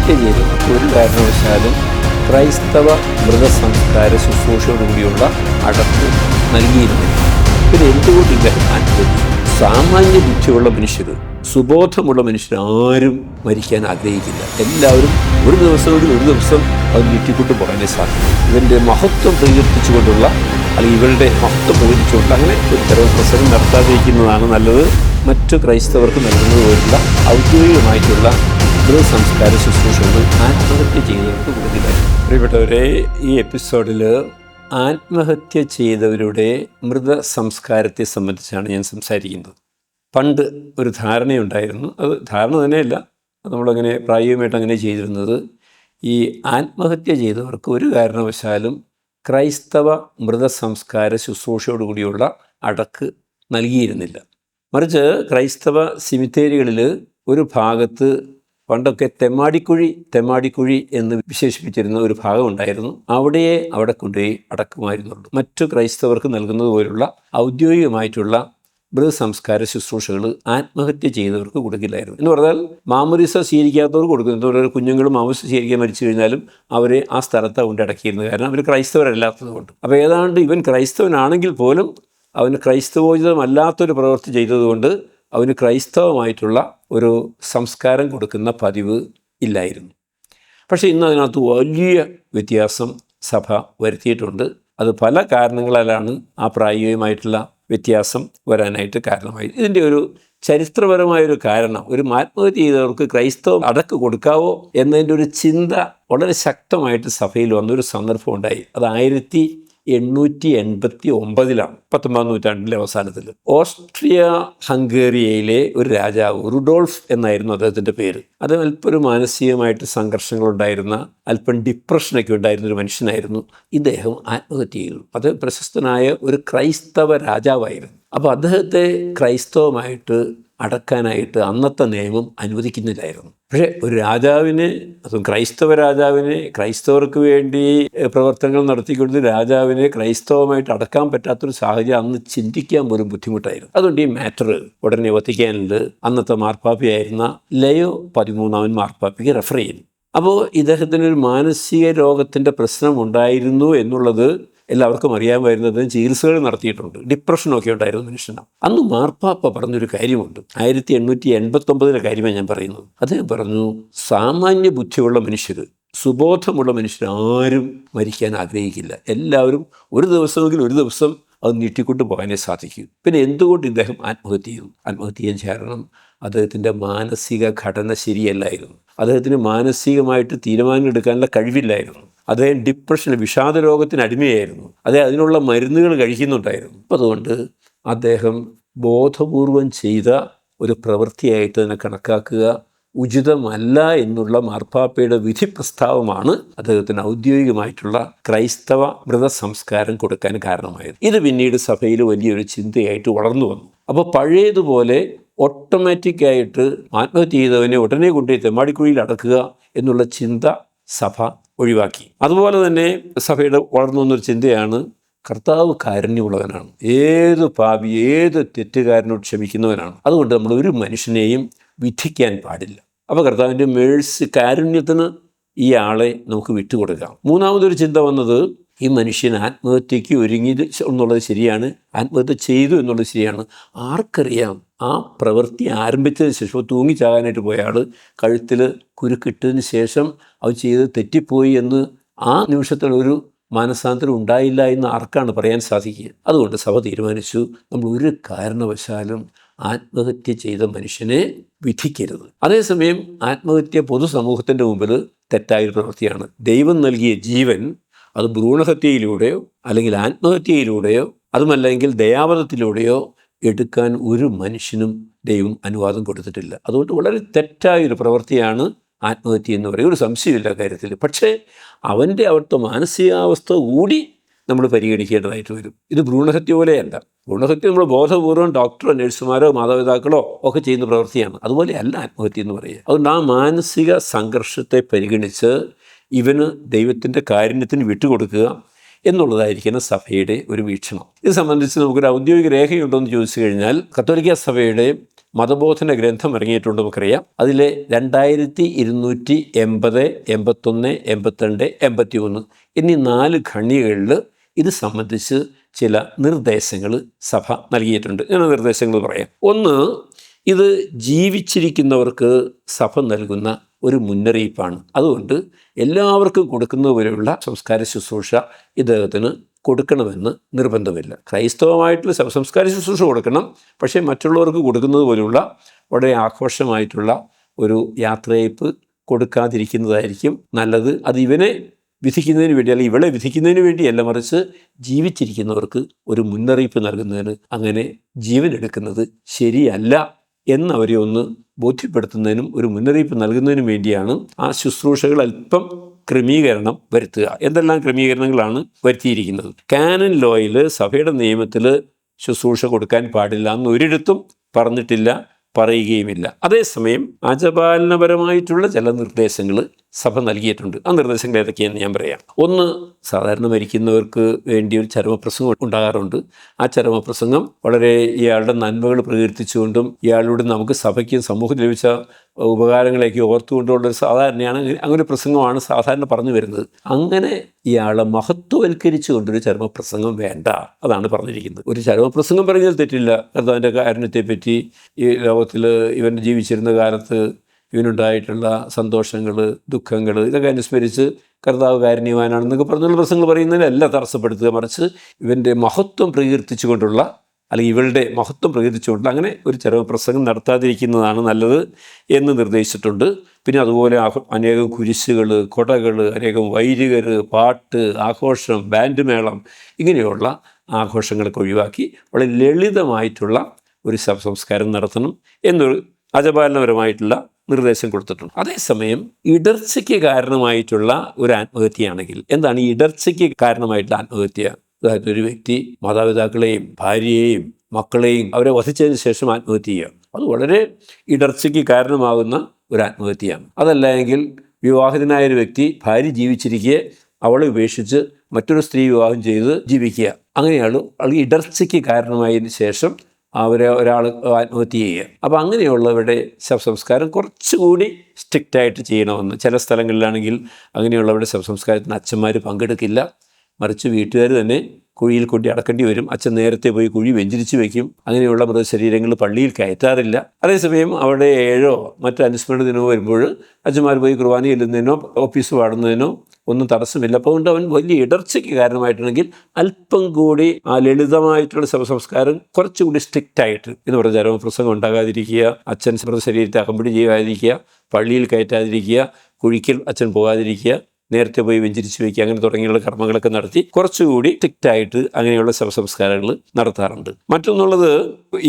ആത്മഹത്യ ചെയ്തവർക്ക് ഒരു കാരണവശാലും ക്രൈസ്തവ മൃതസംസ്കാര ശുശ്രൂഷയോടുകൂടിയുള്ള അടക്ക് നൽകിയിരുന്നില്ല. പിന്നെ എന്തുകൊണ്ട് ഇദ്ദേഹം ആത്മഹത്യ? സാമാന്യ ബുദ്ധിയുള്ള മനുഷ്യർ, സുബോധമുള്ള മനുഷ്യർ ആരും മരിക്കാൻ ആഗ്രഹിക്കില്ല. എല്ലാവരും ഒരു ദിവസം അത് നീട്ടിക്കൊണ്ട് പോകാനേ സാധിക്കും. ഇവൻ്റെ മഹത്വം പ്രകീർത്തിച്ചുകൊണ്ടുള്ള അല്ലെങ്കിൽ ഇവരുടെ മഹത്വം പ്രകടിച്ചുകൊണ്ട് അങ്ങനെ ഒരു തരം പ്രസംഗം നടത്താതിരിക്കുന്നതാണ് നല്ലത്. മറ്റു ക്രൈസ്തവർക്ക് നൽകുന്നത് പോലുള്ള ഔദ്യോഗികമായിട്ടുള്ള മൃതസംസ്കാര ശുശ്രൂഷകൾ ആത്മഹത്യ ചെയ്തവർക്ക് കൊടുക്കില്ല. പ്രിയപ്പെട്ടവരെ, ഈ എപ്പിസോഡിൽ ആത്മഹത്യ ചെയ്തവരുടെ മൃതസംസ്കാരത്തെ സംബന്ധിച്ചാണ് ഞാൻ സംസാരിക്കുന്നത്. പണ്ട് ഒരു ധാരണയുണ്ടായിരുന്നു. അത് ധാരണ തന്നെയല്ല, നമ്മളങ്ങനെ പ്രായോഗികമായിട്ട് അങ്ങനെ ചെയ്തിരുന്നത്. ഈ ആത്മഹത്യ ചെയ്തവർക്ക് ഒരു കാരണവശാലും ക്രൈസ്തവ മൃതസംസ്കാര ശുശ്രൂഷയോടുകൂടിയുള്ള അടക്ക് നൽകിയിരുന്നില്ല. മറിച്ച് ക്രൈസ്തവ സിമിത്തേരികളിൽ ഒരു ഭാഗത്ത് പണ്ടൊക്കെ തെമ്മാടിക്കുഴി എന്ന് വിശേഷിപ്പിച്ചിരുന്ന ഒരു ഭാഗം ഉണ്ടായിരുന്നു. അവിടെ കൊണ്ടുപോയി അടക്കുമായിരുന്നുള്ളൂ. മറ്റു ക്രൈസ്തവർക്ക് നൽകുന്നത് പോലുള്ള ഔദ്യോഗികമായിട്ടുള്ള മൃതസംസ്കാര ശുശ്രൂഷകൾ ആത്മഹത്യ ചെയ്തവർക്ക് കൊടുക്കില്ലായിരുന്നു. എന്ന് പറഞ്ഞാൽ മാമോദീസ സ്വീകരിക്കാത്തവർക്ക് കൊടുക്കുന്നു. ഓരോ കുഞ്ഞുങ്ങളും മാമോദീസ സ്വീകരിക്കാൻ മരിച്ചു കഴിഞ്ഞാലും അവരെ ആ സ്ഥലത്ത് കൊണ്ട് അടക്കിയിരുന്നത്. കാരണം അവർ ക്രൈസ്തവരല്ലാത്തത് കൊണ്ട്. അപ്പോൾ ഏതാണ്ട് ഇവൻ ക്രൈസ്തവനാണെങ്കിൽ പോലും അവന് ക്രൈസ്തവോചിതമല്ലാത്തൊരു പ്രവൃത്തി ചെയ്തതുകൊണ്ട് അവന് ക്രൈസ്തവമായിട്ടുള്ള ഒരു സംസ്കാരം കൊടുക്കുന്ന പതിവ് ഇല്ലായിരുന്നു. പക്ഷേ ഇന്ന് അതിനകത്ത് വലിയ വ്യത്യാസം സഭ വരുത്തിയിട്ടുണ്ട്. അത് പല കാരണങ്ങളാലാണ് ആ പ്രായോഗികമായിട്ടുള്ള വ്യത്യാസം വരാനായിട്ട് കാരണമായി. ഇതിൻ്റെ ഒരു ചരിത്രപരമായൊരു കാരണം, ഒരു ആത്മഹത്യ ചെയ്തവർക്ക് ക്രൈസ്തവ അടക്ക് കൊടുക്കാവോ എന്നതിൻ്റെ ഒരു ചിന്ത വളരെ ശക്തമായിട്ട് സഭയിൽ വന്നൊരു സന്ദർഭം ഉണ്ടായി. അത് 1889 19ാം നൂറ്റാണ്ടിലെ അവസാനത്തിൽ ഓസ്ട്രിയ ഹംഗേറിയയിലെ ഒരു രാജാവ് റുഡോൾഫ് എന്നായിരുന്നു അദ്ദേഹത്തിൻ്റെ പേര്. അത് അല്പം ഒരു മാനസികമായിട്ട് സംഘർഷങ്ങളുണ്ടായിരുന്ന, അല്പം ഡിപ്രഷനൊക്കെ ഉണ്ടായിരുന്ന ഒരു മനുഷ്യനായിരുന്നു. ഇദ്ദേഹം ആത്മഹത്യ ചെയ്തു. അത് പ്രശസ്തനായ ഒരു ക്രൈസ്തവ രാജാവായിരുന്നു. അപ്പോൾ അദ്ദേഹത്തെ ക്രൈസ്തവമായിട്ട് അടക്കാനായിട്ട് അന്നത്തെ നിയമം അനുവദിക്കുന്നില്ലായിരുന്നു. പക്ഷേ ഒരു രാജാവിനെ, അതും ക്രൈസ്തവ രാജാവിനെ, ക്രൈസ്തവർക്ക് വേണ്ടി പ്രവർത്തനങ്ങൾ നടത്തിക്കൊണ്ട് രാജാവിനെ ക്രൈസ്തവമായിട്ട് അടക്കാൻ പറ്റാത്തൊരു സാഹചര്യം അന്ന് ചിന്തിക്കാൻ പോലും ബുദ്ധിമുട്ടായിരുന്നു. അതുകൊണ്ട് ഈ മാറ്റർ ഉടനെ വത്തിക്കാനിൽ അന്നത്തെ മാർപ്പാപ്പയായിരുന്ന ലയോ 13 മാർപ്പാപ്പയ്ക്ക് റെഫർ ചെയ്യുന്നു. അപ്പോൾ ഇദ്ദേഹത്തിനൊരു മാനസിക രോഗത്തിൻ്റെ പ്രശ്നം ഉണ്ടായിരുന്നു എന്നുള്ളത് എല്ലാവർക്കും അറിയാമായിരുന്നത്. ചികിത്സകൾ നടത്തിയിട്ടുണ്ട്. ഡിപ്രഷനൊക്കെ ഉണ്ടായിരുന്നു മനുഷ്യന്. അന്ന് മാർപ്പാപ്പ പറഞ്ഞൊരു കാര്യമുണ്ട്. 1889 കാര്യമാണ് ഞാൻ പറയുന്നത്. അദ്ദേഹം പറഞ്ഞു, സാമാന്യ ബുദ്ധിയുള്ള മനുഷ്യർ, സുബോധമുള്ള മനുഷ്യർ ആരും മരിക്കാൻ ആഗ്രഹിക്കില്ല. എല്ലാവരും ഒരു ദിവസം അത് നീട്ടിക്കൊണ്ട് പോകാനേ സാധിക്കും. പിന്നെ എന്തുകൊണ്ട് ഇദ്ദേഹം ആത്മഹത്യ ചെയ്തു? ആത്മഹത്യ ചെയ്യാൻ കാരണം അദ്ദേഹത്തിൻ്റെ മാനസിക ഘടന ശരിയല്ലായിരുന്നു. അദ്ദേഹത്തിന് മാനസികമായിട്ട് തീരുമാനങ്ങൾ എടുക്കാനുള്ള കഴിവില്ലായിരുന്നു. അദ്ദേഹം ഡിപ്രഷന്, വിഷാദ രോഗത്തിന് അടിമയായിരുന്നു. അദ്ദേഹം അതിനുള്ള മരുന്നുകൾ കഴിക്കുന്നുണ്ടായിരുന്നു. അപ്പം അതുകൊണ്ട് അദ്ദേഹം ബോധപൂർവം ചെയ്ത ഒരു പ്രവൃത്തിയായിട്ട് തന്നെ കണക്കാക്കുക ഉചിതമല്ല എന്നുള്ള മാർപ്പാപ്പയുടെ വിധി പ്രസ്താവമാണ് അദ്ദേഹത്തിന് ഔദ്യോഗികമായിട്ടുള്ള ക്രൈസ്തവ മൃതസംസ്കാരം കൊടുക്കാൻ കാരണമായത്. ഇത് പിന്നീട് സഭയിൽ വലിയൊരു ചിന്തയായിട്ട് വളർന്നു വന്നു. അപ്പോൾ പഴയതുപോലെ ഓട്ടോമാറ്റിക്കായിട്ട് ആത്മഹത്യ ചെയ്തവനെ ഉടനെ കൊണ്ടുപോയി തെമ്മാടിക്കുഴിയിൽ അടക്കുക എന്നുള്ള ചിന്ത സഭ ഒഴിവാക്കി. അതുപോലെ തന്നെ സഭയുടെ വളർന്നു വന്നൊരു ചിന്തയാണ്, കർത്താവ് കാരുണ്യമുള്ളവനാണ്. ഏത് പാപി, ഏത് തെറ്റുകാരനോട് ക്ഷമിക്കുന്നവനാണ്. അതുകൊണ്ട് നമ്മൾ ഒരു മനുഷ്യനെയും വിധിക്കാൻ പാടില്ല. അപ്പോൾ കർത്താവിൻ്റെ മേഴ്സി, കാരുണ്യത്തിന് ഈ ആളെ നമുക്ക് വിട്ടുകൊടുക്കാം. മൂന്നാമതൊരു ചിന്ത വന്നത്, ഈ മനുഷ്യൻ ആത്മഹത്യയ്ക്ക് ഒരുങ്ങി എന്നുള്ളത് ശരിയാണ്, ആത്മഹത്യ ചെയ്തു എന്നുള്ളത് ശരിയാണ്. ആർക്കറിയാം, ആ പ്രവൃത്തി ആരംഭിച്ചതിന് ശേഷം തൂങ്ങിച്ചാകാനായിട്ട് പോയ ആൾ കഴുത്തിൽ കുരുക്കിട്ടതിന് ശേഷം അത് ചെയ്ത് തെറ്റിപ്പോയി എന്ന് ആ നിമിഷത്തിൽ ഒരു മാനസാന്തരം ഉണ്ടായില്ല എന്ന് ആർക്കാണ് പറയാൻ സാധിക്കുക? അതുകൊണ്ട് സഭ തീരുമാനിച്ചു, നമ്മൾ ഒരു കാരണവശാലും ആത്മഹത്യ ചെയ്ത മനുഷ്യനെ വിധിക്കരുത്. അതേസമയം ആത്മഹത്യ പൊതുസമൂഹത്തിൻ്റെ മുമ്പിൽ തെറ്റായൊരു പ്രവൃത്തിയാണ്. ദൈവം നൽകിയ ജീവൻ അത് ഭ്രൂണഹത്യയിലൂടെയോ അല്ലെങ്കിൽ ആത്മഹത്യയിലൂടെയോ അതുമല്ലെങ്കിൽ ദയാവധത്തിലൂടെയോ എടുക്കാൻ ഒരു മനുഷ്യനും ദൈവം അനുവാദം കൊടുത്തിട്ടില്ല. അതുകൊണ്ട് വളരെ തെറ്റായൊരു പ്രവൃത്തിയാണ് ആത്മഹത്യ എന്ന് പറയും, ഒരു സംശയമില്ല കാര്യത്തിൽ. പക്ഷേ അവിടുത്തെ മാനസികാവസ്ഥ കൂടി നമ്മൾ പരിഗണിക്കേണ്ടതായിട്ട് വരും. ഇത് ഭ്രൂണഹത്യ പോലെയല്ല. ഭ്രൂണഹത്യ നമ്മൾ ബോധപൂർവ്വം ഡോക്ടറോ നഴ്സുമാരോ മാതാപിതാക്കളോ ഒക്കെ ചെയ്യുന്ന പ്രവൃത്തിയാണ്. അതുപോലെയല്ല ആത്മഹത്യ എന്ന് പറയുക. അതുകൊണ്ട് ആ മാനസിക സംഘർഷത്തെ പരിഗണിച്ച് ഇവന് ദൈവത്തിൻ്റെ കാരുണ്യത്തിന് വിട്ടുകൊടുക്കുക എന്നുള്ളതായിരിക്കണം സഭയുടെ ഒരു വീക്ഷണം. ഇത് സംബന്ധിച്ച് നമുക്കൊരു ഔദ്യോഗിക രേഖയുണ്ടോ എന്ന് ചോദിച്ചു കഴിഞ്ഞാൽ, കത്തോലിക്ക സഭയുടെ മതബോധന ഗ്രന്ഥം ഇറങ്ങിയിട്ടുണ്ട് നമുക്കറിയാം. അതിലെ 2280, 81, 82, 81 എന്നീ 4 ഖണ്ഡികകളിൽ ഇത് സംബന്ധിച്ച് ചില നിർദ്ദേശങ്ങൾ സഭ നൽകിയിട്ടുണ്ട്. ഞാൻ നിർദ്ദേശങ്ങൾ പറയാം. ഒന്ന്, ഇത് ജീവിച്ചിരിക്കുന്നവർക്ക് സഭ നൽകുന്ന ഒരു മുന്നറിയിപ്പാണ്. അതുകൊണ്ട് എല്ലാവർക്കും കൊടുക്കുന്നത് പോലെയുള്ള സംസ്കാര ശുശ്രൂഷ ഇദ്ദേഹത്തിന് കൊടുക്കണമെന്ന് നിർബന്ധമില്ല. ക്രൈസ്തവമായിട്ടുള്ള സംസ്കാര ശുശ്രൂഷ കൊടുക്കണം, പക്ഷേ മറ്റുള്ളവർക്ക് കൊടുക്കുന്നത് പോലെയുള്ള വളരെ ആഘോഷമായിട്ടുള്ള ഒരു യാത്രയയപ്പ് കൊടുക്കാതിരിക്കുന്നതായിരിക്കും നല്ലത്. അത് ഇവനെ വിധിക്കുന്നതിന് വേണ്ടി അല്ലെങ്കിൽ ഇവളെ വിധിക്കുന്നതിന് വേണ്ടിയല്ല, മറിച്ച് ജീവിച്ചിരിക്കുന്നവർക്ക് ഒരു മുന്നറിയിപ്പ് നൽകുന്നതിന്, അങ്ങനെ ജീവൻ എടുക്കുന്നത് ശരിയല്ല എന്നവരെ ഒന്ന് ബോധ്യപ്പെടുത്തുന്നതിനും ഒരു മുന്നറിയിപ്പ് നൽകുന്നതിനും വേണ്ടിയാണ് ആ ശുശ്രൂഷകൾ അല്പം ക്രമീകരണം വരുത്തുക. എന്തെല്ലാം ക്രമീകരണങ്ങളാണ് വരുത്തിയിരിക്കുന്നത്? കാനൻ ലോയിൽ, സഭയുടെ നിയമത്തിൽ ശുശ്രൂഷ കൊടുക്കാൻ പാടില്ല എന്ന് ഒരിടത്തും പറഞ്ഞിട്ടില്ല, പറയുകയുമില്ല. അതേസമയം ആചപാലനപരമായിട്ടുള്ള ചില നിർദ്ദേശങ്ങൾ സഭ നൽകിയിട്ടുണ്ട്. ആ നിർദ്ദേശങ്ങൾ ഏതൊക്കെയാണെന്ന് ഞാൻ പറയാം. ഒന്ന്, സാധാരണ മരിക്കുന്നവർക്ക് വേണ്ടി ഒരു ചരമപ്രസംഗം ഉണ്ടാകാറുണ്ട്. ആ ചരമപ്രസംഗം വളരെ ഇയാളുടെ നന്മകൾ പ്രകീർത്തിച്ചുകൊണ്ടും ഇയാളോട് നമുക്ക് സഭയ്ക്കും സമൂഹത്തിന് ലഭിച്ച ഉപകാരങ്ങളേക്ക് ഓർത്തുകൊണ്ടുള്ളൊരു സാധാരണയാണ് അങ്ങനെ പ്രസംഗമാണ് സാധാരണ പറഞ്ഞു വരുന്നത്. അങ്ങനെ ഇയാളെ മഹത്വവൽക്കരിച്ചു കൊണ്ടൊരു ചരമപ്രസംഗം വേണ്ട, അതാണ് പറഞ്ഞിരിക്കുന്നത്. ഒരു ചരമപ്രസംഗം പറഞ്ഞാൽ തെറ്റില്ല. കർത്താവിൻ്റെ കാരുണ്യത്തെപ്പറ്റി, ഈ ലോകത്തിൽ ഇവൻ ജീവിച്ചിരുന്ന കാലത്ത് ഇവനുണ്ടായിട്ടുള്ള സന്തോഷങ്ങൾ, ദുഃഖങ്ങൾ, ഇതൊക്കെ അനുസ്മരിച്ച് കർത്താവ് കാരുണ്യവാനാണെന്നൊക്കെ പറഞ്ഞുള്ള പ്രസംഗങ്ങൾ പറയുന്നതിനല്ല തടസ്സപ്പെടുത്തുക, മറിച്ച് ഇവൻ്റെ മഹത്വം പ്രകീർത്തിച്ചുകൊണ്ടുള്ള അല്ലെങ്കിൽ ഇവളുടെ മഹത്വം പ്രകീർത്തിച്ചുകൊണ്ട് അങ്ങനെ ഒരു ചരമപ്രസംഗം നടത്താതിരിക്കുന്നതാണ് നല്ലത് എന്ന് നിർദ്ദേശിച്ചിട്ടുണ്ട്. പിന്നെ അതുപോലെ അനേകം കുരിശുകൾ, കൊടകൾ, അനേകം വൈദികർ, പാട്ട്, ആഘോഷം, ബാൻഡ് മേളം, ഇങ്ങനെയുള്ള ആഘോഷങ്ങളൊക്കെ ഒഴിവാക്കി വളരെ ലളിതമായിട്ടുള്ള ഒരു ശവസംസ്കാരം നടത്തണം എന്നൊരു ആചാരപരമായിട്ടുള്ള നിർദ്ദേശം കൊടുത്തിട്ടുണ്ട്. അതേസമയം ഇടർച്ചയ്ക്ക് കാരണമായിട്ടുള്ള ഒരു ആത്മഹത്യയാണെങ്കിൽ, എന്താണ് ഈ ഇടർച്ചയ്ക്ക് കാരണമായിട്ടുള്ള ആത്മഹത്യ? അതായത് ഒരു വ്യക്തി മാതാപിതാക്കളെയും ഭാര്യയെയും മക്കളെയും അവരെ വധിച്ചതിന് ശേഷം ആത്മഹത്യ ചെയ്യുക, അത് വളരെ ഇടർച്ചയ്ക്ക് കാരണമാകുന്ന ഒരു ആത്മഹത്യയാണ്. അതല്ല എങ്കിൽ വിവാഹിതനായൊരു വ്യക്തി ഭാര്യ ജീവിച്ചിരിക്കെ അവളെ ഉപേക്ഷിച്ച് മറ്റൊരു സ്ത്രീ വിവാഹം ചെയ്ത് ജീവിക്കുക, അങ്ങനെയാണ് ഇടർച്ചയ്ക്ക് കാരണമായതിനു ശേഷം ഒരാൾ ആത്മഹത്യ ചെയ്യുക. അപ്പോൾ അങ്ങനെയുള്ളവരുടെ ശവസംസ്കാരം കുറച്ചുകൂടി സ്ട്രിക്റ്റായിട്ട് ചെയ്യണമെന്ന്. ചില സ്ഥലങ്ങളിലാണെങ്കിൽ അങ്ങനെയുള്ളവരുടെ ശവസംസ്കാരത്തിന് അച്ഛന്മാർ പങ്കെടുക്കില്ല, മറിച്ച് വീട്ടുകാർ തന്നെ കുഴിയിൽ കൊണ്ടി അടക്കേണ്ടി വരും. അച്ഛൻ നേരത്തെ പോയി കുഴി വെഞ്ചരിച്ച് വയ്ക്കും. അങ്ങനെയുള്ള മൃതശരീരങ്ങൾ പള്ളിയിൽ കയറ്റാറില്ല. അതേസമയം അവിടെ 7 മറ്റ് അനുസ്മരണ ദിനമോ വരുമ്പോൾ അച്ഛന്മാർ പോയി കുർബാന ചെല്ലുന്നതിനോ ഓഫീസ് പാടുന്നതിനോ ഒന്നും തടസ്സമില്ല. അപ്പോൾ കൊണ്ട് അവൻ വലിയ ഇടർച്ചയ്ക്ക് കാരണമായിട്ടുണ്ടെങ്കിൽ അല്പം കൂടി ആ ലളിതമായിട്ടുള്ള ശവസംസ്കാരം കുറച്ചുകൂടി സ്ട്രിക്റ്റായിട്ട് എന്ന് പറഞ്ഞ ചരമപ്രസംഗം ഉണ്ടാകാതിരിക്കുക, അച്ഛൻ മൃതശരീരത്തെ അകമ്പടി ചെയ്യാതിരിക്കുക, പള്ളിയിൽ കയറ്റാതിരിക്കുക, കുഴിക്കൽ അച്ഛൻ പോകാതിരിക്കുക, നേരത്തെ പോയി വെഞ്ചരിച്ച് വയ്ക്കുക, അങ്ങനെ തുടങ്ങിയുള്ള കർമ്മങ്ങളൊക്കെ നടത്തി കുറച്ചുകൂടി സ്ട്രിക്റ്റായിട്ട് അങ്ങനെയുള്ള ശവസംസ്കാരങ്ങൾ നടത്താറുണ്ട്. മറ്റൊന്നുള്ളത്,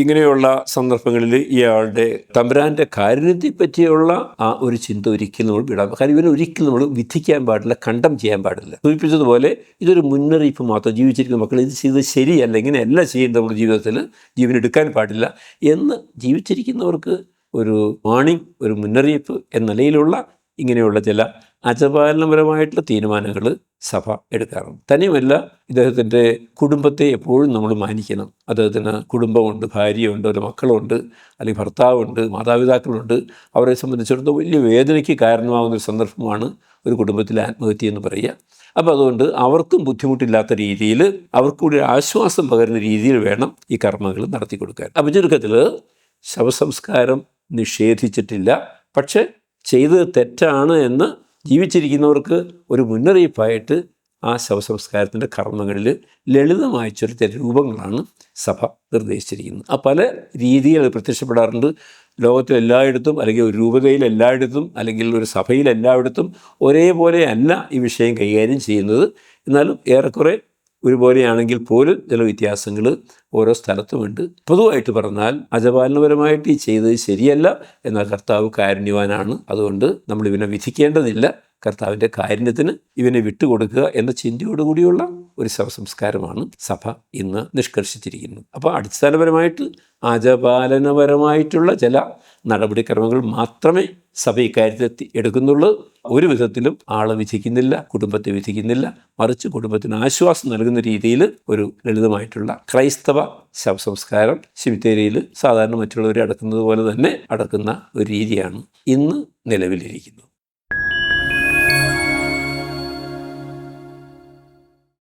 ഇങ്ങനെയുള്ള സന്ദർഭങ്ങളിൽ ഇയാളുടെ തമ്പുരാൻ്റെ കാരുണ്യത്തെ പറ്റിയുള്ള ആ ഒരു ചിന്ത ഒരിക്കലും നമ്മൾ വിടാം. കാരണം ഇവരെ ഒരിക്കലും നമ്മൾ വിധിക്കാൻ പാടില്ല, കണ്ടം ചെയ്യാൻ പാടില്ല. സൂചിപ്പിച്ചതുപോലെ ഇതൊരു മുന്നറിയിപ്പ് മാത്രം. ജീവിച്ചിരിക്കുന്ന മക്കൾ ഇത് ചെയ്ത് ശരിയല്ല, ഇങ്ങനെയല്ല ചെയ്യേണ്ടത്, നമ്മുടെ ജീവിതത്തിൽ ജീവനെടുക്കാൻ പാടില്ല എന്ന് ജീവിച്ചിരിക്കുന്നവർക്ക് ഒരു വാണിംഗ്, ഒരു മുന്നറിയിപ്പ് എന്ന നിലയിലുള്ള ഇങ്ങനെയുള്ള ചില ആചാരപരമായിട്ടുള്ള തീരുമാനങ്ങൾ സഭ എടുക്കാറുണ്ട്. തന്നെയുമല്ല, ഇദ്ദേഹത്തിൻ്റെ കുടുംബത്തെ എപ്പോഴും നമ്മൾ മാനിക്കണം. അദ്ദേഹത്തിന് കുടുംബമുണ്ട്, ഭാര്യയുണ്ട്, ഒരു മക്കളുണ്ട്, അല്ലെങ്കിൽ ഭർത്താവുണ്ട്, മാതാപിതാക്കളുണ്ട്. അവരെ സംബന്ധിച്ചിടത്തോളം വലിയ വേദനയ്ക്ക് കാരണമാകുന്നൊരു സന്ദർഭമാണ് ഒരു കുടുംബത്തിലെ ആത്മഹത്യ എന്ന് പറയുക. അപ്പോൾ അതുകൊണ്ട് അവർക്കും ബുദ്ധിമുട്ടില്ലാത്ത രീതിയിൽ, അവർക്കൂടി ആശ്വാസം പകരുന്ന രീതിയിൽ വേണം ഈ കർമ്മങ്ങൾ നടത്തി കൊടുക്കാൻ. അപ്പോൾ ചുരുക്കത്തിൽ ശവസംസ്കാരം നിഷേധിച്ചിട്ടില്ല, പക്ഷേ ചെയ്തത് തെറ്റാണ് എന്ന് ജീവിച്ചിരിക്കുന്നവർക്ക് ഒരു മുന്നറിയിപ്പായിട്ട് ആ ശവസംസ്കാരത്തിൻ്റെ കർമ്മങ്ങളിൽ ലളിതമായ ചെറിയ രൂപങ്ങളാണ് സഭ നിർദ്ദേശിച്ചിരിക്കുന്നത്. ആ പല രീതിയിൽ അത് പ്രത്യക്ഷപ്പെടാറുണ്ട്. ലോകത്തിൽ എല്ലായിടത്തും, അല്ലെങ്കിൽ ഒരു രൂപതയിൽ എല്ലായിടത്തും, അല്ലെങ്കിൽ ഒരു സഭയിൽ എല്ലായിടത്തും ഒരേപോലെ അല്ല ഈ വിഷയം കൈകാര്യം ചെയ്യുന്നത്. എന്നാലും ഏറെക്കുറെ ഒരുപോലെയാണെങ്കിൽ പോലും ചില വ്യത്യാസങ്ങൾ ഓരോ സ്ഥലത്തുമുണ്ട്. പൊതുവായിട്ട് പറഞ്ഞാൽ ആചാരപരമായിട്ട് ഈ ചെയ്തത് ശരിയല്ല, എന്നാൽ കർത്താവ് കാരുണ്യവാനാണ്. അതുകൊണ്ട് നമ്മൾ ഇവനെ വിധിക്കേണ്ടതില്ല, കർത്താവിൻ്റെ കാരുണ്യത്തിന് ഇവനെ വിട്ടുകൊടുക്കുക എന്ന ചിന്തയോടുകൂടിയുള്ള ഒരു ശവസംസ്കാരമാണ് സഭ ഇന്ന് നിഷ്കർഷിച്ചിരിക്കുന്നത്. അപ്പോൾ അടിസ്ഥാനപരമായിട്ട് ആചാരപാലനപരമായിട്ടുള്ള ചില നടപടിക്രമങ്ങൾ മാത്രമേ സഭ ഇക്കാര്യത്തിൽ എടുക്കുന്നുള്ളൂ. ഒരു വിധത്തിലും ആളെ വിധിക്കുന്നില്ല, കുടുംബത്തെ വിധിക്കുന്നില്ല. മറിച്ച് കുടുംബത്തിന് ആശ്വാസം നൽകുന്ന രീതിയിൽ ഒരു ലളിതമായിട്ടുള്ള ക്രൈസ്തവ ശവസംസ്കാരം സെമിത്തേരിയിൽ സാധാരണ മറ്റുള്ളവരെ അടക്കുന്നത് പോലെ തന്നെ അടക്കുന്ന ഒരു രീതിയാണ് ഇന്ന് നിലവിലിരിക്കുന്നത്.